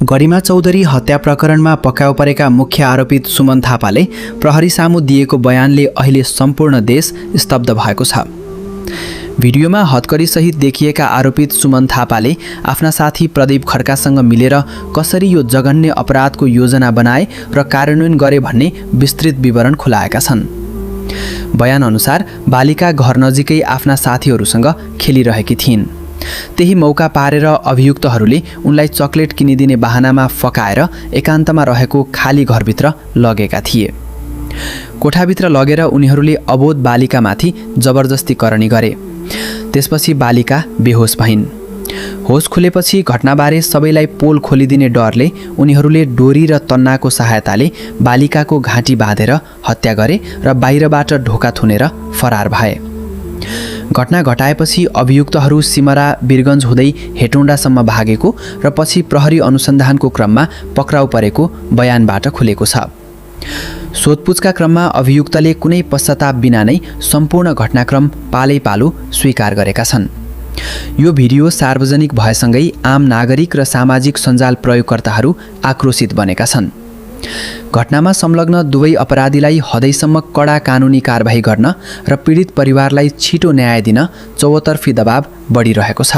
गरिमा चौधरी हत्या प्रकरणमा पक्राउ परेका मुख्य आरोपित सुमन थापाले प्रहरी सामु दिएको बयानले अहिले सम्पूर्ण देश स्तब्ध भएको छ। भिडियोमा हत्करीसहित देखिएका आरोपित सुमन थापाले आफ्ना साथी प्रदीप खड्कासँग मिलेर कसरी यो जघन्य अपराधको योजना बनाए र कार्यान्वयन गरे भन्ने विस्तृत विवरण खुलाएका छन्। बयानअनुसार बालिका घर नजिकै आफ्ना साथीहरूसँग खेलिरहेकी थिइन्। त्यही मौका पारेर अभियुक्तहरूले उनलाई चकलेट किनिदिने बहानामा फकाएर एकान्तमा रहेको खाली घरभित्र लगेका थिए। कोठाभित्र लगेर उनीहरूले अबोध बालिकामाथि जबरजस्तीकरणी गरे। त्यसपछि बालिका बेहोस भइन्। होस खुलेपछि घटनाबारे सबैलाई पोल खोलिदिने डरले उनीहरूले डोरी र तन्नाको सहायताले बालिकाको घाँटी बाँधेर हत्या गरे र बाहिरबाट ढोका थुनेर फरार भए। घटना घटाएपछि अभियुक्तहरू सिमरा वीरगञ्ज हुँदै हेटौँडासम्म भागेको र पछि प्रहरी अनुसन्धानको क्रममा पक्राउ परेको बयानबाट खुलेको छ। सोधपुछका क्रममा अभियुक्तले कुनै पश्चाताप बिना नै सम्पूर्ण घटनाक्रम पालैपालो स्वीकार गरेका छन्। यो भिडियो सार्वजनिक भएसँगै आम नागरिक र सामाजिक सञ्जाल प्रयोगकर्ताहरू आक्रोशित बनेका छन्। घटनामा संलग्न दुवै अपराधीलाई हदैसम्म कडा कानुनी कारबाही गर्न र पीडित परिवारलाई छिटो न्याय दिन चौतर्फी दबाव बढिरहेको छ।